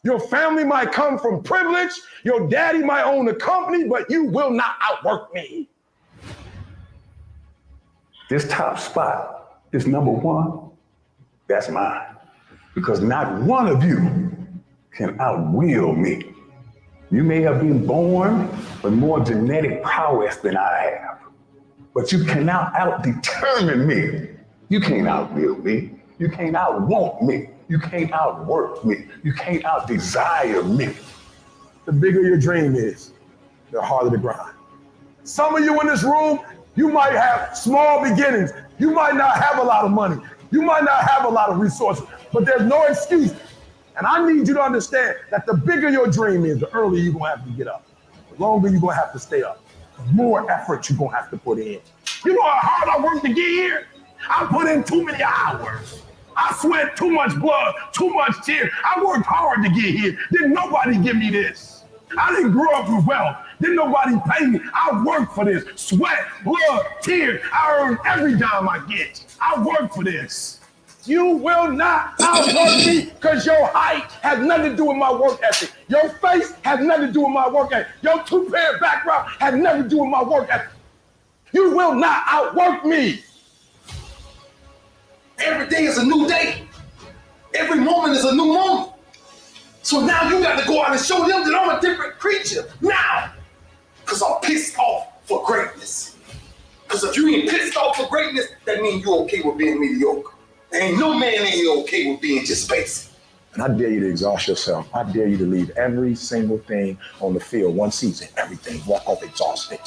Your family might come from privilege. Your daddy might own a company, but you will not outwork me. This top spot, this number one, that's mine. Because not one of you can outwill me. You may have been born with more genetic prowess than I have, but you cannot out-determine me. You can't outwill me. You can't outwant me. You can't outwork me. You can't out-desire me. The bigger your dream is, the harder the grind. Some of you in this room, you might have small beginnings. You might not have a lot of money. You might not have a lot of resources, but there's no excuse. And I need you to understand that the bigger your dream is, the earlier you're gonna have to get up. The longer you're gonna have to stay up. The more effort you're gonna have to put in. You know how hard I worked to get here? I put in too many hours. I sweat too much blood, too much tears. I worked hard to get here. Didn't nobody give me this. I didn't grow up with wealth. Didn't nobody pay me. I worked for this. Sweat, blood, tears. I earn every dime I get. I work for this. You will not outwork me because your height has nothing to do with my work ethic. Your face has nothing to do with my work ethic. Your two-parent background has nothing to do with my work ethic. You will not outwork me. Every day is a new day. Every moment is a new moment. So now you got to go out and show them that I'm a different creature now. Because I'm pissed off for greatness. Because if you ain't pissed off for greatness, that means you're okay with being mediocre. There ain't no man in here okay with being just basic. And I dare you to exhaust yourself. I dare you to leave every single thing on the field, one season, everything, walk off exhausted.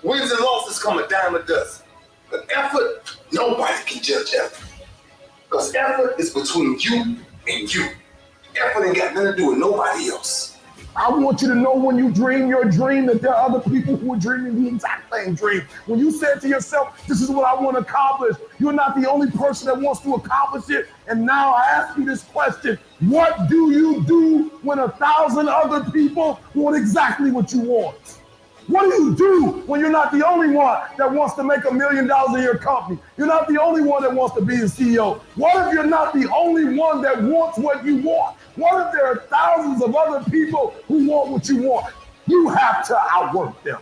Wins and losses come a dime a dozen. But effort, nobody can judge effort. Because effort is between you and you. Effort ain't got nothing to do with nobody else. I want you to know when you dream your dream that there are other people who are dreaming the exact same dream. When you said to yourself, this is what I want to accomplish, you're not the only person that wants to accomplish it. And now I ask you this question, what do you do when 1,000 other people want exactly what you want? What do you do when you're not the only one that wants to make $1 million in your company? You're not the only one that wants to be a CEO. What if you're not the only one that wants what you want? What if there are thousands of other people who want what you want? You have to outwork them.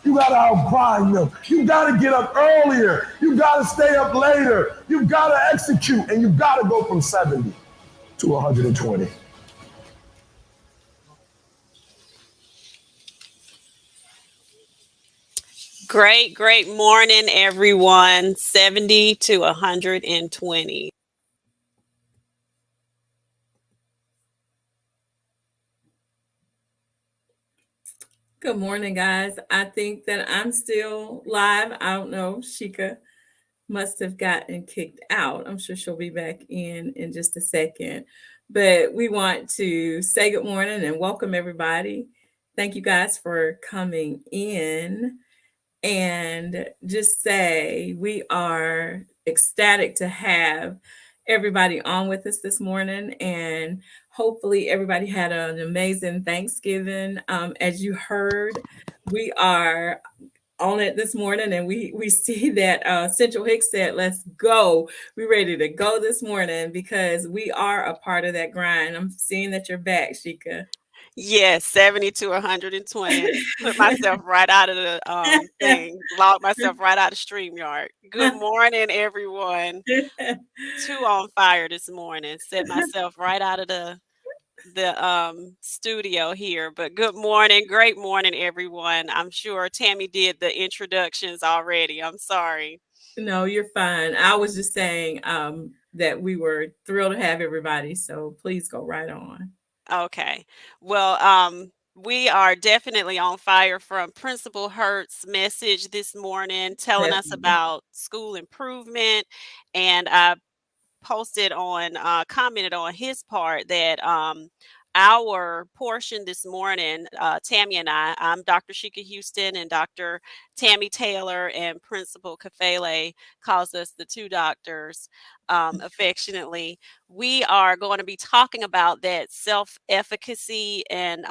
You got to outgrind them. You got to get up earlier. You got to stay up later. You got to execute, and you got to go from 70 to 120. Great morning, everyone. 70 to 120. Good morning, guys. I think that I'm still live. I don't know. Sheka must have gotten kicked out. I'm sure she'll be back in just a second. But we want to say good morning and welcome everybody. Thank you guys for coming in. And just say we are ecstatic to have everybody on with us this morning, and hopefully everybody had an amazing Thanksgiving. As you heard, we are on it this morning, and we see that Central Hicks said, let's go. We're ready to go this morning because we are a part of that grind. I'm seeing that you're back, Sheka. Yes, 70 to 120. I put myself right out of the thing, logged myself right out of StreamYard. Good morning, everyone. Too on fire this morning. Set myself right out of the studio here. But good morning, great morning, everyone. I'm sure Tammy did the introductions already. I'm sorry. No, you're fine. I was just saying that we were thrilled to have everybody. So please go right on. Okay. Well, we are definitely on fire from Principal Hurt's message this morning, telling us Definitely. about school improvement. And posted on, commented on his part that our portion this morning, Tammy and I'm Dr. Sheka Houston and Dr. Tammy Taylor, and Principal Kafele calls us the two doctors affectionately. We are going to be talking about that self-efficacy and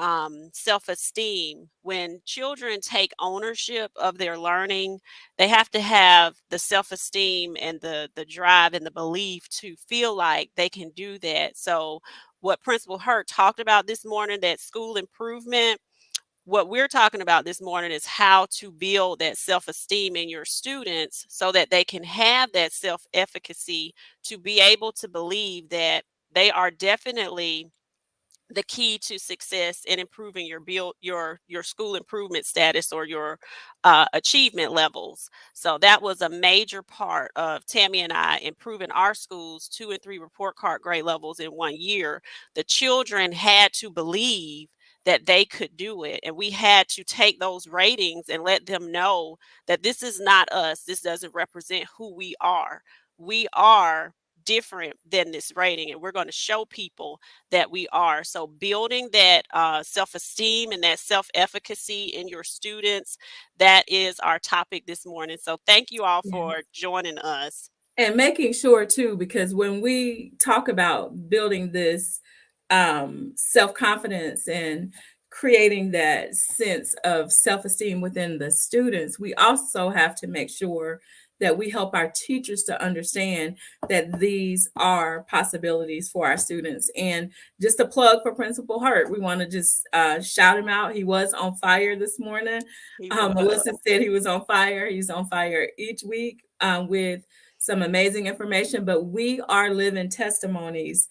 self-esteem. When children take ownership of their learning, they have to have the self-esteem and the drive and the belief to feel like they can do that. So what Principal Hurt talked about this morning, that school improvement, what we're talking about this morning is how to build that self-esteem in your students so that they can have that self-efficacy to be able to believe that they are definitely the key to success in improving your school improvement status or your achievement levels. So that was a major part of Tammy and I improving our schools 2 and 3 report card grade levels in 1 year. The children had to believe that they could do it, and we had to take those ratings and let them know that this is not us, this doesn't represent who we are. We are different than this rating, and we're going to show people that we are. So building that self-esteem and that self-efficacy in your students, that is our topic this morning. So thank you all Yeah. for joining us. And making sure too, because when we talk about building this self-confidence and creating that sense of self-esteem within the students, we also have to make sure that we help our teachers to understand that these are possibilities for our students. And just a plug for Principal Hurt, we want to just shout him out. He was on fire this morning. He was. Melissa said he was on fire. He's on fire each week with some amazing information, but we are living testimonies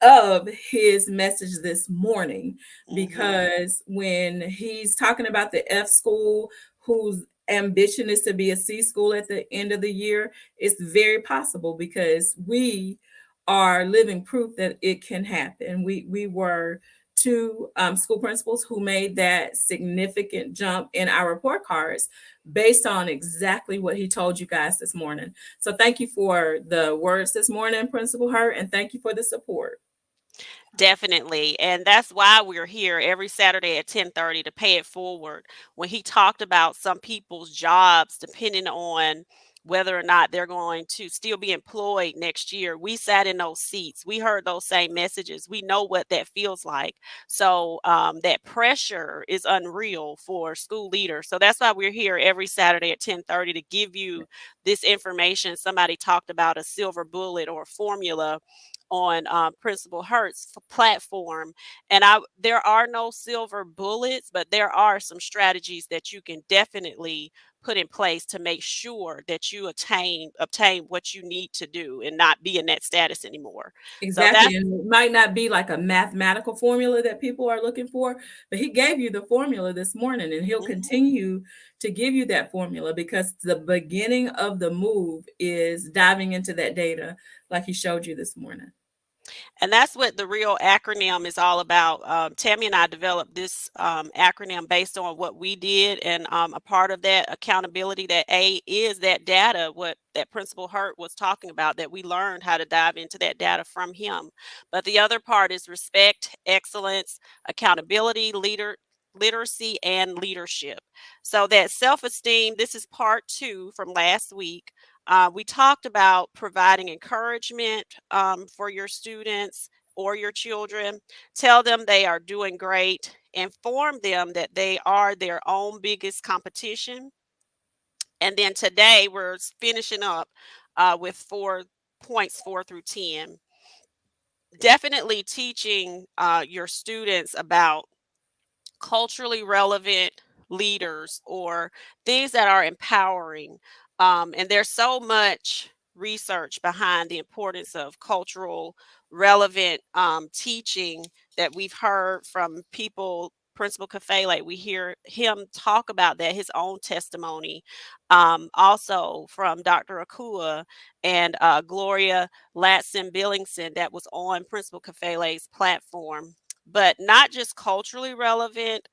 of his message this morning, because when he's talking about the F school whose ambition is to be a C school at the end of the year, it's very possible because we are living proof that it can happen. We were two school principals who made that significant jump in our report cards based on exactly what he told you guys this morning. So thank you for the words this morning, Principal Hurt, and thank you for the support. Definitely. And that's why we're here every Saturday at 10:30 to pay it forward. When he talked about some people's jobs depending on whether or not they're going to still be employed next year, we sat in those seats. We heard those same messages. We know what that feels like. So that pressure is unreal for school leaders. So that's why we're here every Saturday at 10:30 to give you this information. Somebody talked about a silver bullet or formula on Principal Hurt's platform. And there are no silver bullets, but there are some strategies that you can definitely put in place to make sure that you obtain what you need to do and not be in that status anymore. So Exactly. that's And it might not be like a mathematical formula that people are looking for, but he gave you the formula this morning, and he'll mhm. continue to give you that formula because the beginning of the move is diving into that data like he showed you this morning. And that's what the R.E.A.L. acronym is all about. Tammy and I developed this acronym based on what we did, and a part of that accountability, that A is that data, what that Principal Hurt was talking about, that we learned how to dive into that data from him. But the other part is respect, excellence, accountability, literacy, and leadership. So that self-esteem, this is part 2 from last week. We talked about providing encouragement for your students or your children. Tell them they are doing great. Inform them that they are their own biggest competition. And then today we're finishing up with 4 points, 4 through 10. Definitely teaching your students about culturally relevant leaders or things that are empowering. And there's so much research behind the importance of cultural relevant teaching that we've heard from people. Principal Cafe, like we hear him talk about that, his own testimony. Also from Dr. Akua and Gloria Latson Billingson, that was on Principal Cafele's platform. But not just culturally relevant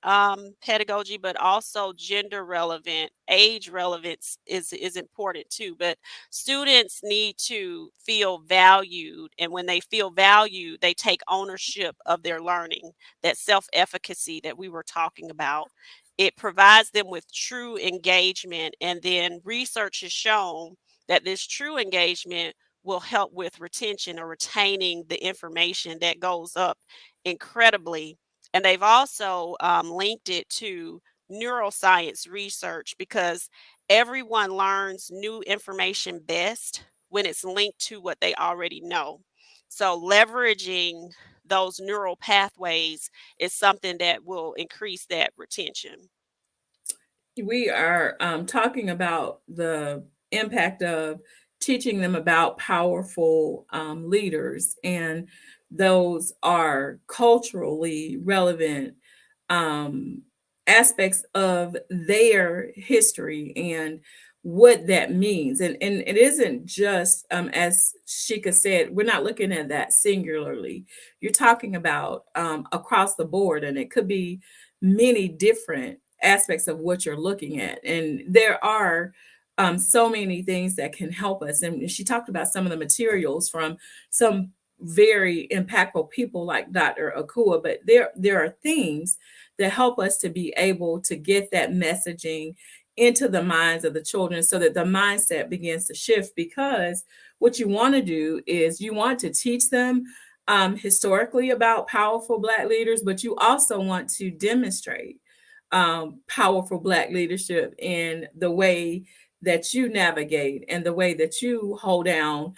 pedagogy, but also gender relevant, age relevance is important too. But students need to feel valued, and when they feel valued, they take ownership of their learning. That self-efficacy that we were talking about, it provides them with true engagement, and then research has shown that this true engagement will help with retention or retaining the information that goes up incredibly. And they've also linked it to neuroscience research, because everyone learns new information best when it's linked to what they already know. So leveraging those neural pathways is something that will increase that retention. We are talking about the impact of teaching them about powerful leaders, and those are culturally relevant um, aspects of their history and what that means. And it isn't just, as Sheka said, we're not looking at that singularly. You're talking about across the board, and it could be many different aspects of what you're looking at. And there are so many things that can help us. And she talked about some of the materials from some very impactful people like Dr. Akua, but there are things that help us to be able to get that messaging into the minds of the children so that the mindset begins to shift. Because what you want to do is you want to teach them historically about powerful Black leaders, but you also want to demonstrate powerful Black leadership in the way that you navigate and the way that you hold down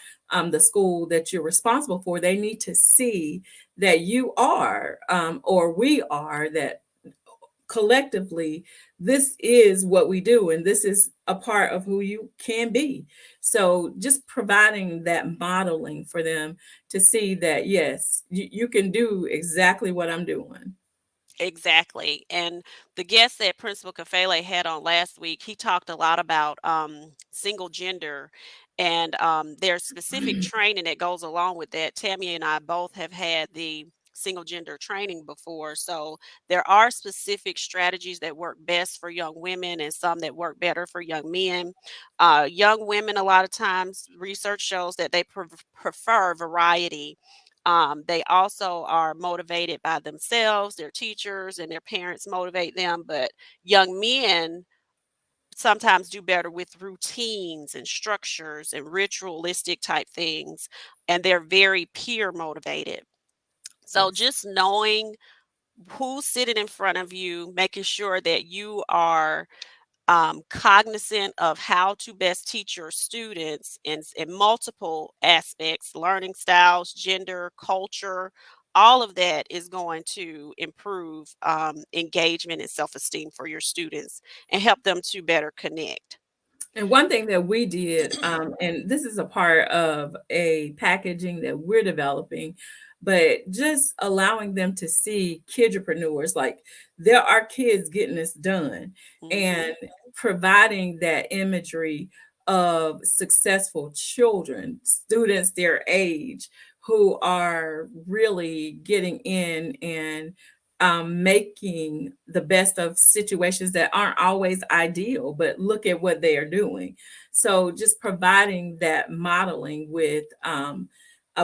the school that you're responsible for. They need to see that you are, or we are, that collectively this is what we do and this is a part of who you can be. So just providing that modeling for them to see that yes, you can do exactly what I'm doing. Exactly. And the guest that Principal Kafele had on last week, he talked a lot about single gender, and there's specific training that goes along with that. Tammy and I both have had the single gender training before. So there are specific strategies that work best for young women and some that work better for young men. Young women, a lot of times, research shows that they prefer variety. They also are motivated by themselves, their teachers and their parents motivate them, but young men sometimes do better with routines and structures and ritualistic type things, and they're very peer motivated. So Yes. just knowing who's sitting in front of you, making sure that you are cognizant of how to best teach your students in multiple aspects, learning styles, gender, culture, all of that is going to improve engagement and self-esteem for your students and help them to better connect. And one thing that we did, and this is a part of a packaging that we're developing, but just allowing them to see kidropreneurs, like there are kids getting this done, Hmm. and providing that imagery of successful children, students their age, who are really getting in and making the best of situations that aren't always ideal, but look at what they are doing. So just providing that modeling with,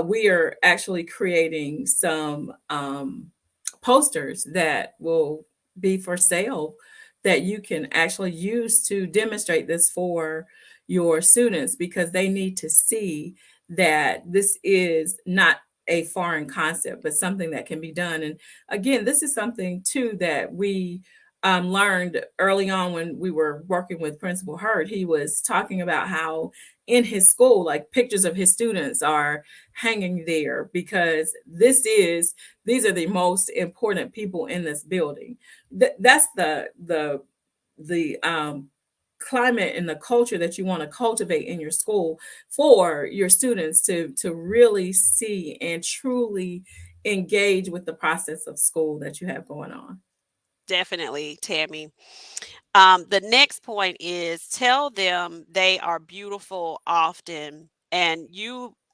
we are actually creating some posters that will be for sale that you can actually use to demonstrate this for your students, because they need to see that this is not a foreign concept, but something that can be done. And again, this is something too that we learned early on when we were working with Principal Hurd. He was talking about how in his school, like pictures of his students are hanging there because these are the most important people in this building. That's the climate and the culture that you want to cultivate in your school for your students to really see and truly engage with the process of school that you have going on. Definitely, Tammy. The next point is tell them they are beautiful often. And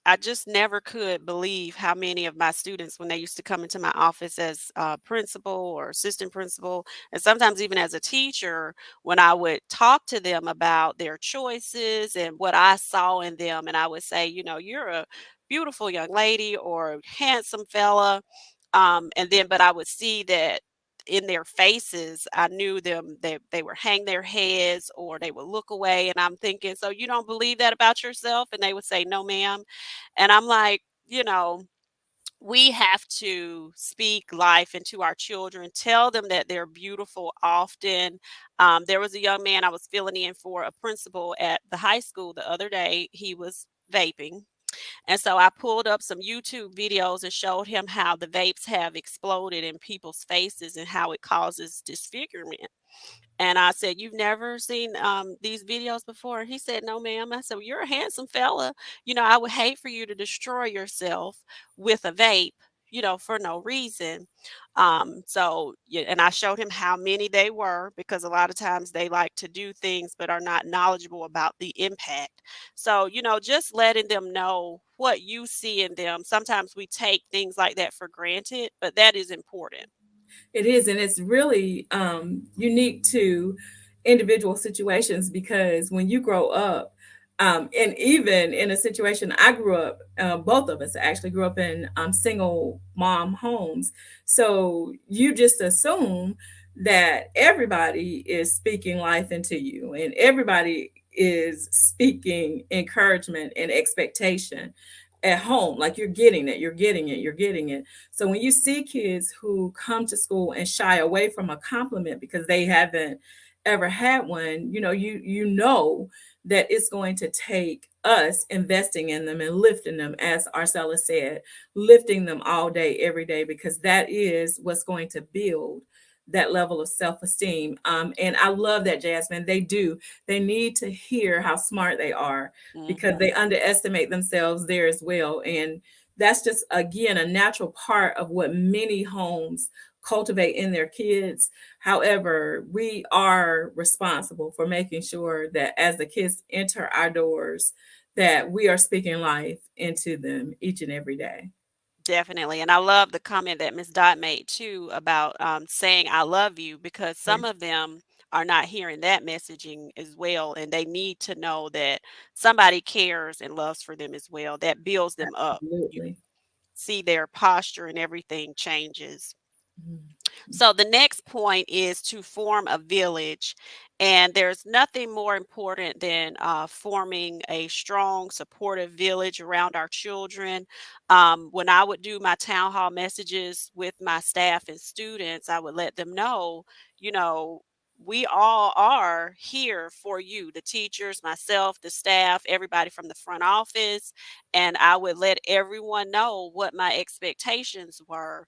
I just never could believe how many of my students, when they used to come into my office as principal or assistant principal, and sometimes even as a teacher, when I would talk to them about their choices and what I saw in them, and I would say, you're a beautiful young lady or handsome fella. But I would see that in their faces, I knew them, they were hang their heads or they would look away. And I'm thinking, so you don't believe that about yourself? And they would say, no, ma'am. And I'm like, we have to speak life into our children, tell them that they're beautiful often. There was a young man I was filling in for a principal at the high school the other day. He was vaping. And so I pulled up some YouTube videos and showed him how the vapes have exploded in people's faces and how it causes disfigurement. And I said, "You've never seen these videos before?" He said, "No, ma'am." I said, "Well, you're a handsome fella. I would hate for you to destroy yourself with a vape, for no reason." So, yeah, and I showed him how many they were because a lot of times they like to do things but are not knowledgeable about the impact. So, just letting them know what you see in them. Sometimes we take things like that for granted, but that is important. It is, and it's really unique to individual situations because when you grow up, and even in a situation, I grew up, both of us actually grew up in single mom homes. So you just assume that everybody is speaking life into you and everybody is speaking encouragement and expectation at home. Like you're getting it, you're getting it, you're getting it. So when you see kids who come to school and shy away from a compliment because they haven't ever had one, you know that it's going to take us investing in them and lifting them, as Arcella said, lifting them all day, every day, because that is what's going to build that level of self-esteem. And I love that, Jasmine. They do. They need to hear how smart they are because Mhm. they underestimate themselves there as well. And that's just again a natural part of what many homes cultivate in their kids. However, we are responsible for making sure that as the kids enter our doors, that we are speaking life into them each and every day. Definitely. And I love the comment that Miss Dot made too about saying I love you, because Yeah, some of them are not hearing that messaging as well. And they need to know that somebody cares and loves for them as well. That builds them up. You absolutely. see their posture and everything changes. Mhm. So the next point is to form a village. And there's nothing more important than forming a strong, supportive village around our children. When I would do my town hall messages with my staff and students, I would let them know, you know, we all are here for you, the teachers, myself, the staff, everybody from the front office. And I would let everyone know what my expectations were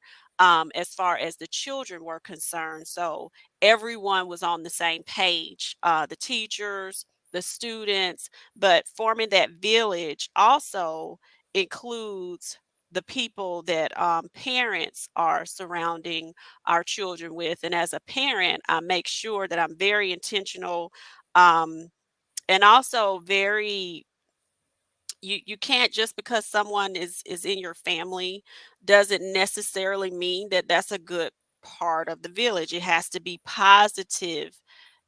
as far as the children were concerned. So everyone was on the same page, the teachers, the students, but forming that village also includes the people that parents are surrounding our children with. And as a parent, I make sure that I'm very intentional, um, and also very, you can't, just because someone is in your family doesn't necessarily mean that that's a good part of the village. It has to be positive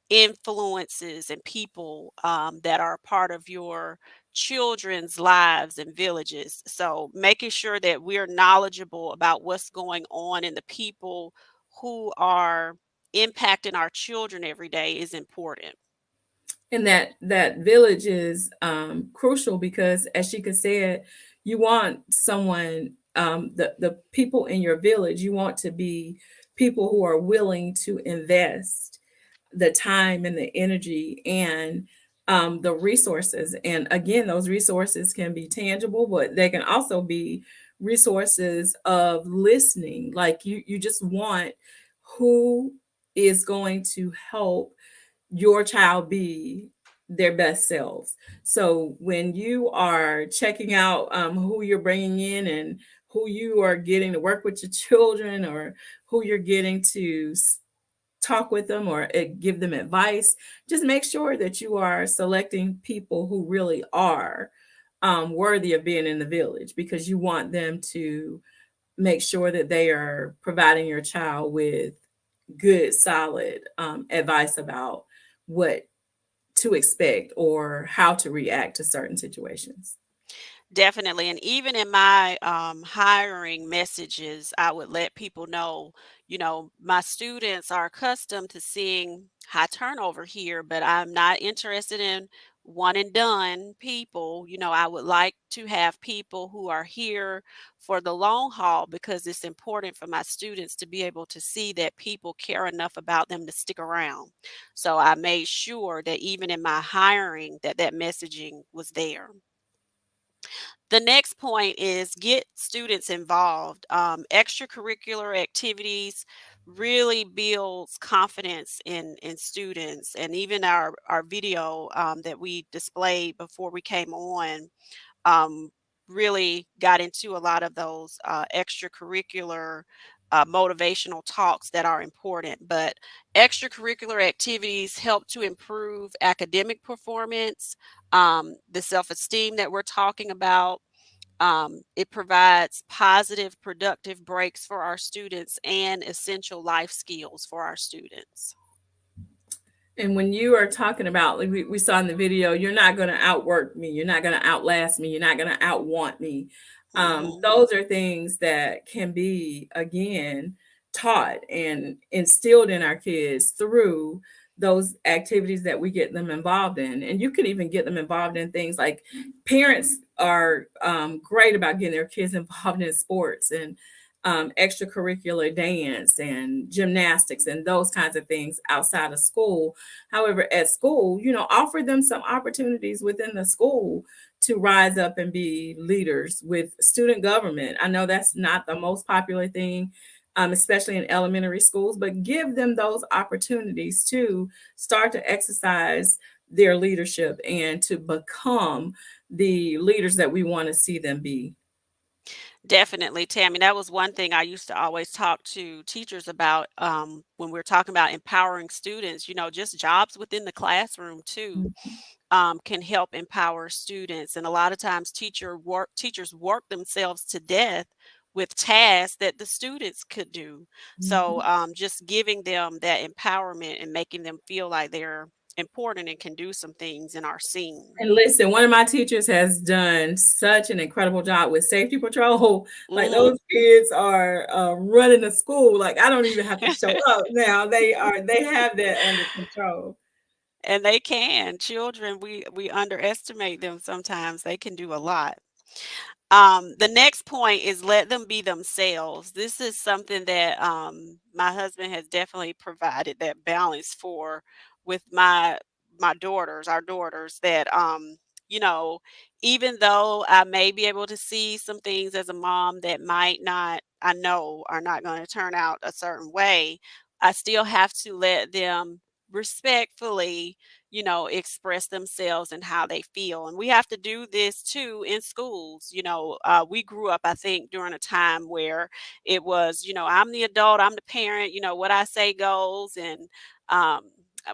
influences and people that are part of your children's lives and villages. So making sure that we're knowledgeable about what's going on and the people who are impacting our children every day is important. And that village is crucial because, as Sheikah said, you want someone, the people in your village, you want to be people who are willing to invest the time and the energy and the resources. And again, those resources can be tangible, but they can also be resources of listening. Like you just want who is going to help your child be their best selves. So when you are checking out who you're bringing in and who you are getting to work with your children or who you're getting to talk with them or give them advice, just make sure that you are selecting people who really are worthy of being in the village because you want them to make sure that they are providing your child with good, solid advice about what to expect or how to react to certain situations. Definitely. And even in my hiring messages, I would let people know, my students are accustomed to seeing high turnover here, but I'm not interested in one and done people. I would like to have people who are here for the long haul, because it's important for my students to be able to see that people care enough about them to stick around. So I made sure that even in my hiring that that messaging was there. The next point is get students involved. Extracurricular activities really builds confidence in students, and even our video that we displayed before we came on um, really got into a lot of those extracurricular motivational talks that are important. But extracurricular activities help to improve academic performance, the self esteem that we're talking about. It provides positive, productive breaks for our students and essential life skills for our students. And when you are talking about, like we saw in the video, you're not going to outwork me. You're not going to outlast me. You're not going to outwant me. Hmm. Those are things that can be, again, taught and instilled in our kids through those activities that we get them involved in. And you can even get them involved in things like parents are great about getting their kids involved in sports and extracurricular dance and gymnastics and those kinds of things outside of school. However, at school, offer them some opportunities within the school to rise up and be leaders with student government. I know that's not the most popular thing, especially in elementary schools, but give them those opportunities to start to exercise their leadership and to become the leaders that we want to see them be. Definitely, Tammy. That was one thing I used to always talk to teachers about when we're talking about empowering students. Just jobs within the classroom too can help empower students. And a lot of times, teachers work themselves to death with tasks that the students could do. So, Mhm. just giving them that empowerment and making them feel like they're important and can do some things and are seen. And listen, one of my teachers has done such an incredible job with safety patrol. Like Hmm. those kids are running the school. Like I don't even have to show up now. They have that under control. And they can. Children, we underestimate them sometimes. They can do a lot. The next point is let them be themselves. This is something that my husband has definitely provided that balance for with my daughters, our daughters, that you know, even though I may be able to see some things as a mom that might not, I know, are not going to turn out a certain way, I still have to let them respectfully express themselves and how they feel. And we have to do this too in schools. We grew up, I think, during a time where it was, I'm the adult, I'm the parent, what I say goes. And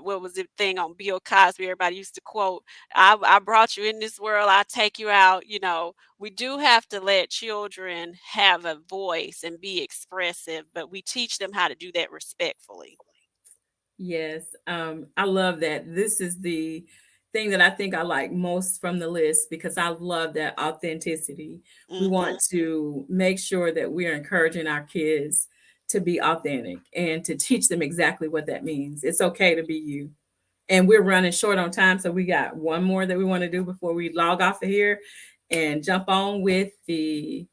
what was the thing on Bill Cosby? Everybody used to quote, I brought you in this world, I take you out. We do have to let children have a voice and be expressive, but we teach them how to do that respectfully. Yes, I love that. This is the thing that I think I like most from the list because I love that authenticity. We Hmm. want to make sure that we are encouraging our kids to be authentic and to teach them exactly what that means. It's okay to be you. And we're running short on time, so we got one more that we want to do before we log off of here and jump on with the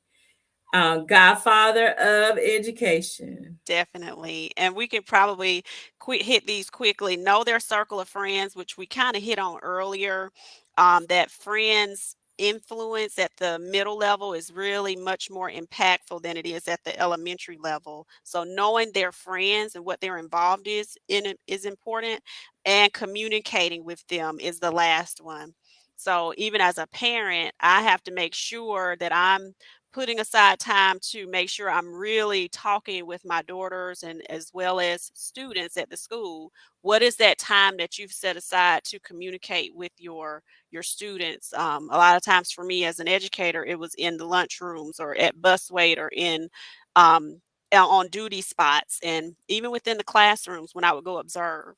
Godfather of Education. Definitely. And we can probably hit these quickly. Know their circle of friends, which we kind of hit on earlier. That friends' influence at the middle level is really much more impactful than it is at the elementary level. So knowing their friends and what their involved in it is important, and communicating with them is the last one. So even as a parent, I have to make sure that I'm putting aside time to make sure I'm really talking with my daughters and as well as students at the school. What is that time that you've set aside to communicate with your students? A lot of times for me as an educator, it was in the lunchrooms or at bus wait or in um, on duty spots, and even within the classrooms when I would go observe.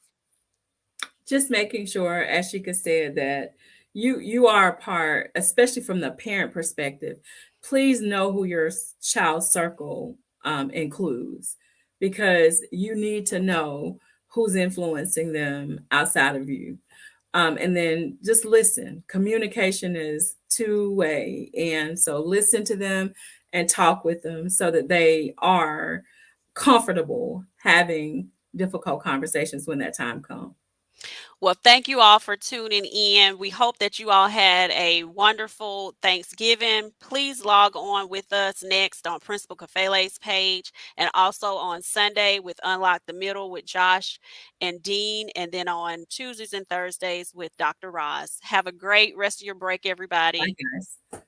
Just making sure, as Sheka said, that you are a part, especially from the parent perspective. Please know who your child's circle includes, because you need to know who's influencing them outside of you. And then just listen. Communication is two-way, and so listen to them and talk with them so that they are comfortable having difficult conversations when that time comes. Well, thank you all for tuning in. We hope that you all had a wonderful Thanksgiving. Please log on with us next on Principal Kafele's page and also on Sunday with Unlock the Middle with Josh and Dean, and then on Tuesdays and Thursdays with Dr. Roz. Have a great rest of your break, Bye, everybody. guys.